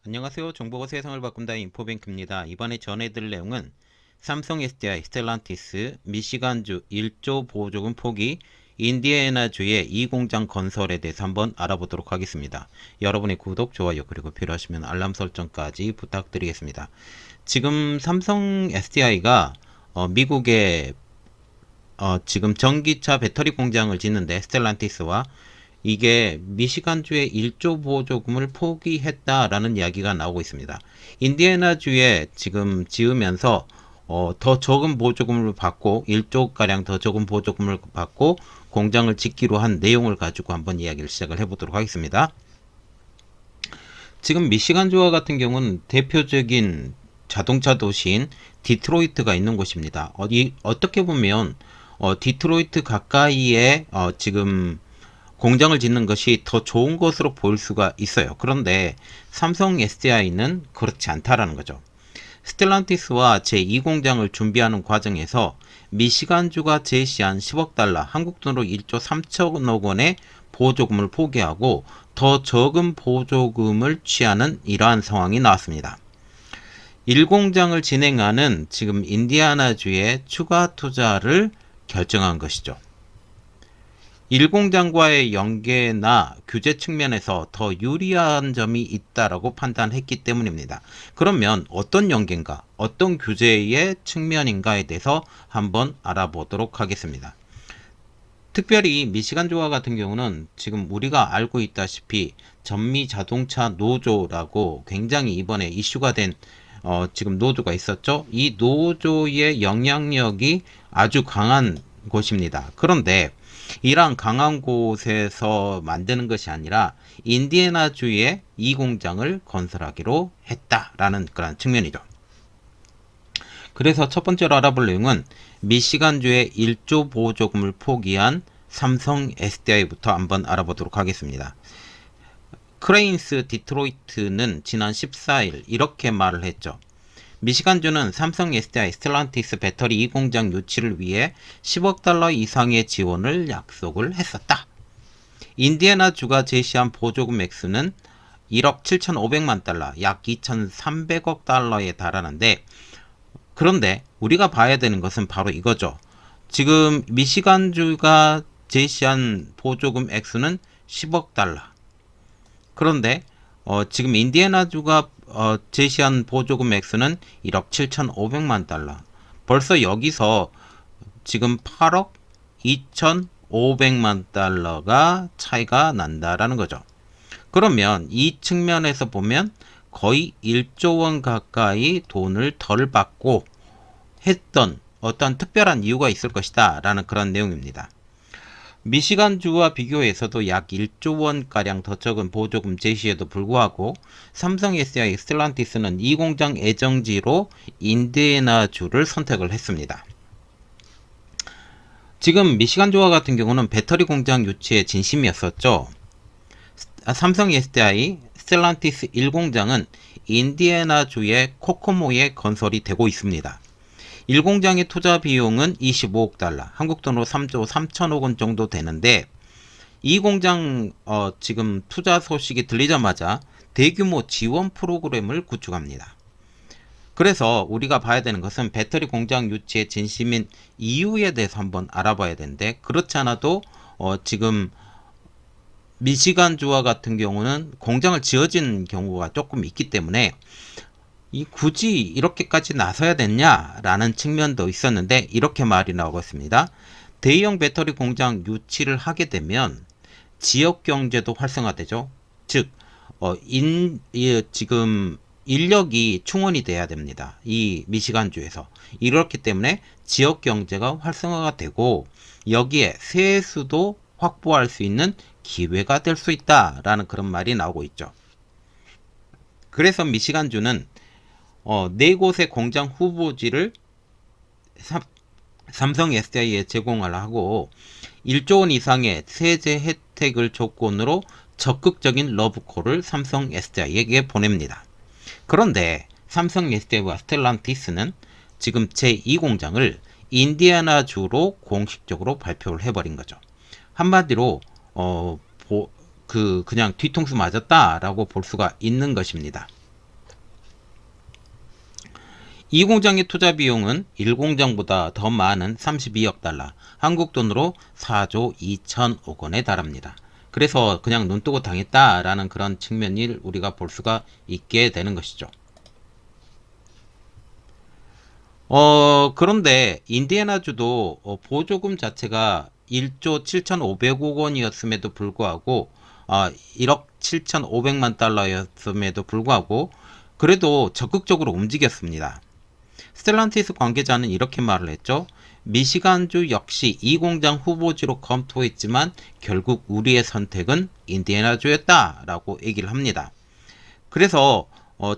안녕하세요. 정보가 세상을 바꾼다 인포뱅크입니다. 이번에 전해드릴 내용은 삼성 SDI, 스텔란티스, 미시간주 1조 보조금 포기, 인디애나주의 2공장 건설에 대해서 한번 알아보도록 하겠습니다. 여러분의 구독, 좋아요, 그리고 필요하시면 알람 설정까지 부탁드리겠습니다. 지금 삼성 SDI가 미국에 지금 전기차 배터리 공장을 짓는데, 스텔란티스와 이게 미시간주의 1조 보조금을 포기했다라는 이야기가 나오고 있습니다. 인디애나주에 지금 지으면서 더 적은 보조금을 받고 1조가량 더 적은 보조금을 받고 공장을 짓기로 한 내용을 가지고 한번 이야기를 시작을 해보도록 하겠습니다. 지금 미시간주와 같은 경우는 대표적인 자동차 도시인 디트로이트가 있는 곳입니다. 어떻게 보면 디트로이트 가까이에 지금 공장을 짓는 것이 더 좋은 것으로 보일 수가 있어요. 그런데 삼성 SDI는 그렇지 않다라는 거죠. 스텔란티스와 제2공장을 준비하는 과정에서 미시간주가 제시한 10억 달러, 한국 돈으로 1조 3천억 원의 보조금을 포기하고 더 적은 보조금을 취하는 이러한 상황이 나왔습니다. 1공장을 진행하는 지금 인디애나주에 추가 투자를 결정한 것이죠. 1공장과의 연계나 규제 측면에서 더 유리한 점이 있다라고 판단했기 때문입니다. 그러면 어떤 연계인가, 어떤 규제의 측면인가에 대해서 한번 알아보도록 하겠습니다. 특별히 미시간주와 같은 경우는 지금 우리가 알고 있다시피 전미 자동차 노조라고 굉장히 이번에 이슈가 된 지금 노조가 있었죠. 이 노조의 영향력이 아주 강한 곳입니다. 그런데 이러한 강한 곳에서 만드는 것이 아니라 인디애나주에 이 공장을 건설하기로 했다라는 그런 측면이죠. 그래서 첫 번째로 알아볼 내용은 미시간주의 1조 보조금을 포기한 삼성 SDI부터 한번 알아보도록 하겠습니다. 크레인스 디트로이트는 지난 14일 이렇게 말을 했죠. 미시간주는 삼성 SDI 스텔란티스 배터리 2공장 유치를 위해 10억 달러 이상의 지원을 약속을 했었다. 인디애나주가 제시한 보조금 액수는 1억 7,500만 달러, 약 2,300억 달러에 달하는데, 그런데 우리가 봐야 되는 것은 바로 이거죠. 지금 미시간주가 제시한 보조금 액수는 10억 달러. 그런데 지금 인디애나주가 제시한 보조금 액수는 1억 7,500만 달러. 벌써 여기서 지금 8억 2,500만 달러가 차이가 난다라는 거죠. 그러면 이 측면에서 보면 거의 1조 원 가까이 돈을 덜 받고 했던 어떤 특별한 이유가 있을 것이다 라는 그런 내용입니다. 미시간주와 비교해서도 약 1조 원가량 더 적은 보조금 제시에도 불구하고 삼성 SDI 스텔란티스는 이 공장 애정지로 인디애나주를 선택을 했습니다. 지금 미시간주와 같은 경우는 배터리 공장 유치에 진심이었었죠. 삼성 SDI 스텔란티스 1공장은 인디애나주의 코코모에 건설이 되고 있습니다. 1공장의 투자 비용은 25억 달러, 한국 돈으로 3조 3천억 원 정도 되는데, 이 공장 지금 투자 소식이 들리자마자 대규모 지원 프로그램을 구축합니다. 그래서 우리가 봐야 되는 것은 배터리 공장 유치에 진심인 이유에 대해서 한번 알아봐야 되는데, 그렇지 않아도 지금 미시간주와 같은 경우는 공장을 지어진 경우가 조금 있기 때문에 굳이 이렇게까지 나서야 됐냐라는 측면도 있었는데, 이렇게 말이 나오고 있습니다. 대형 배터리 공장 유치를 하게 되면 지역 경제도 활성화되죠. 즉 지금 인력이 충원이 돼야 됩니다. 이 미시간주에서. 이렇기 때문에 지역 경제가 활성화가 되고 여기에 세수도 확보할 수 있는 기회가 될 수 있다라는 그런 말이 나오고 있죠. 그래서 미시간주는 4곳의 공장 후보지를 삼성 SDI에 제공을 하고 1조 원 이상의 세제 혜택을 조건으로 적극적인 러브콜을 삼성 SDI에게 보냅니다. 그런데 삼성 SDI와 스텔란티스는 지금 제2공장을 인디애나주로 공식적으로 발표를 해버린 거죠. 한마디로 그냥 뒤통수 맞았다라고 볼 수가 있는 것입니다. 이 공장의 투자 비용은 1공장보다 더 많은 32억 달러, 한국 돈으로 4조 2천억 원에 달합니다. 그래서 그냥 눈 뜨고 당했다라는 그런 측면을 우리가 볼 수가 있게 되는 것이죠. 그런데 인디애나주도 보조금 자체가 1조 7,500억 원이었음에도 불구하고 1억 7,500만 달러였음에도 불구하고 그래도 적극적으로 움직였습니다. 스텔란티스 관계자는 이렇게 말을 했죠. 미시간주 역시 이 공장 후보지로 검토했지만 결국 우리의 선택은 인디애나주였다 라고 얘기를 합니다. 그래서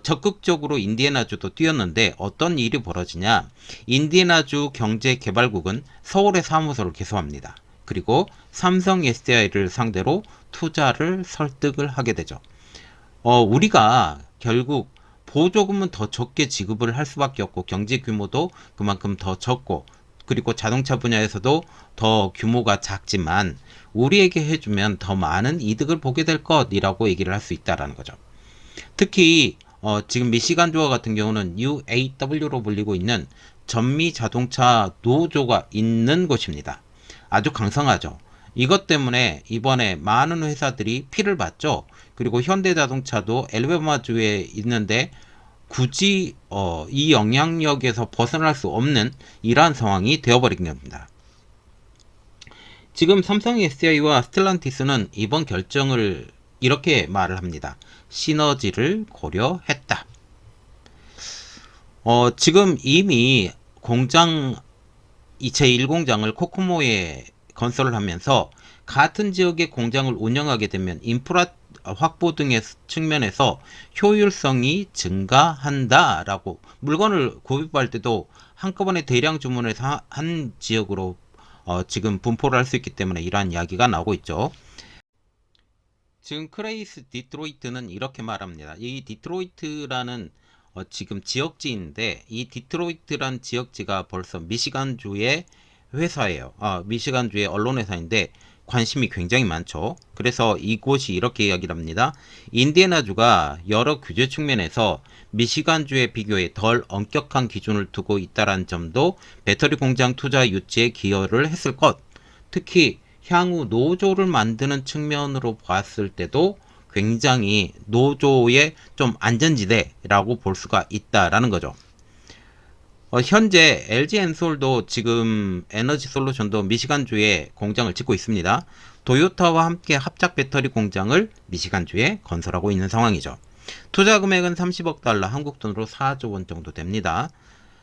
적극적으로 인디애나주도 뛰었는데 어떤 일이 벌어지냐. 인디애나주 경제개발국은 서울에 사무소를 개소합니다. 그리고 삼성 SDI를 상대로 투자를 설득을 하게 되죠. 우리가 결국 보조금은 더 적게 지급을 할 수밖에 없고 경제 규모도 그만큼 더 적고 그리고 자동차 분야에서도 더 규모가 작지만 우리에게 해주면 더 많은 이득을 보게 될 것이라고 얘기를 할 수 있다는 거죠. 특히 지금 미시간주와 같은 경우는 UAW로 불리고 있는 전미 자동차 노조가 있는 곳입니다. 아주 강성하죠. 이것 때문에 이번에 많은 회사들이 피를 봤죠. 그리고 현대자동차도 엘베마주에 있는데 굳이 이 영향력에서 벗어날 수 없는 이러한 상황이 되어버린 겁니다. 지금 삼성 SDI와 스텔란티스는 이번 결정을 이렇게 말을 합니다. 시너지를 고려했다. 지금 이미 공장 제1공장을 코코모에 건설을 하면서 같은 지역의 공장을 운영하게 되면 인프라 확보 등의 측면에서 효율성이 증가한다라고 물건을 구입할 때도 한꺼번에 대량 주문을 해서 한 지역으로 지금 분포를 할 수 있기 때문에 이러한 이야기가 나오고 있죠. 지금 크레이스 디트로이트는 이렇게 말합니다. 이 디트로이트라는 지금 지역지인데 이 디트로이트란 지역지가 벌써 미시간주의 회사예요. 미시간주의 언론회사인데 관심이 굉장히 많죠. 그래서 이곳이 이렇게 이야기를 합니다. 인디애나주가 여러 규제 측면에서 미시간주에 비교해 덜 엄격한 기준을 두고 있다는 점도 배터리 공장 투자 유치에 기여를 했을 것. 특히 향후 노조를 만드는 측면으로 봤을 때도 굉장히 노조의 좀 안전지대라고 볼 수가 있다라는 거죠. 현재 LG 엔솔도 지금 에너지 솔루션도 미시간주에 공장을 짓고 있습니다. 도요타와 함께 합작 배터리 공장을 미시간주에 건설하고 있는 상황이죠. 투자 금액은 30억 달러, 한국 돈으로 4조 원 정도 됩니다.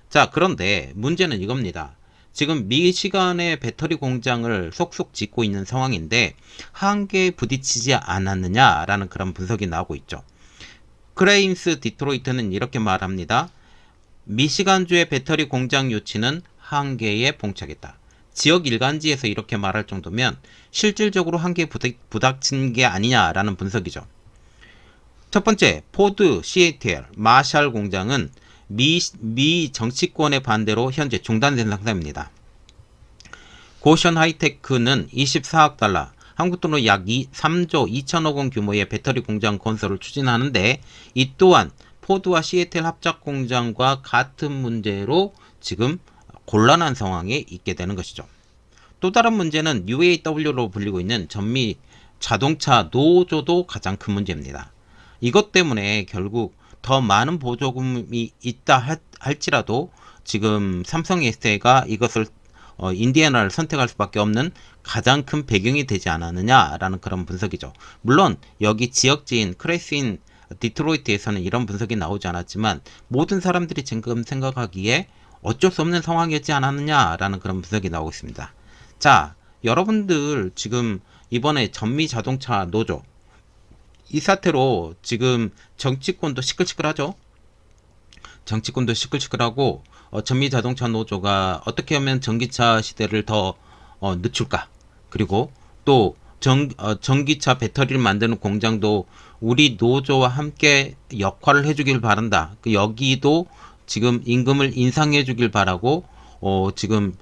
자, 그런데 문제는 이겁니다. 지금 미시간의 배터리 공장을 속속 짓고 있는 상황인데 한계에 부딪히지 않았느냐라는 그런 분석이 나오고 있죠. 크레인스 디트로이트는 이렇게 말합니다. 미시간주의 배터리 공장 유치는 한계에 봉착했다. 지역 일간지에서 이렇게 말할 정도면 실질적으로 한계에 부닥친 게 아니냐라는 분석이죠. 첫 번째, 포드, CATL, 마샬 공장은 미 정치권의 반대로 현재 중단된 상태입니다. 고션 하이테크는 24억 달러, 한국 돈으로 약 3조 2천억 원 규모의 배터리 공장 건설을 추진하는데 이 또한 포드와 CATL 합작 공장과 같은 문제로 지금 곤란한 상황에 있게 되는 것이죠. 또 다른 문제는 UAW로 불리고 있는 전미 자동차 노조도 가장 큰 문제입니다. 이것 때문에 결국 더 많은 보조금이 있다 할지라도 지금 삼성 SDI가 이것을 인디애나를 선택할 수밖에 없는 가장 큰 배경이 되지 않았느냐라는 그런 분석이죠. 물론 여기 지역지인 크레이스 디트로이트에서는 이런 분석이 나오지 않았지만 모든 사람들이 지금 생각하기에 어쩔 수 없는 상황이었지 않았느냐라는 그런 분석이 나오고 있습니다. 자, 여러분들 지금 이번에 전미 자동차 노조 이 사태로 지금 정치권도 시끌시끌하죠. 정치권도 시끌시끌하고 전미 자동차 노조가 어떻게 하면 전기차 시대를 더 늦출까? 그리고 또 전기차 배터리를 만드는 공장도 우리 노조와 함께 역할을 해주길 바란다. 여기도 지금 임금을 인상해주길 바라고 지금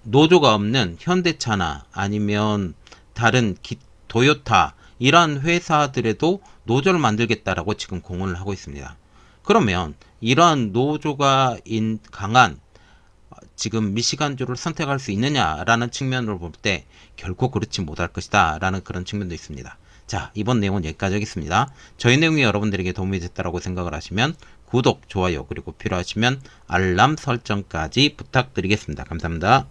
노조가 없는 현대차나 아니면 다른 도요타 이러한 회사들에도 노조를 만들겠다라고 지금 공언을 하고 있습니다. 그러면 이러한 노조가 강한 지금 미시간주를 선택할 수 있느냐라는 측면으로 볼 때 결코 그렇지 못할 것이다 라는 그런 측면도 있습니다. 자, 이번 내용은 여기까지 하겠습니다. 저희 내용이 여러분들에게 도움이 됐다고 생각을 하시면 구독, 좋아요, 그리고 필요하시면 알람 설정까지 부탁드리겠습니다. 감사합니다.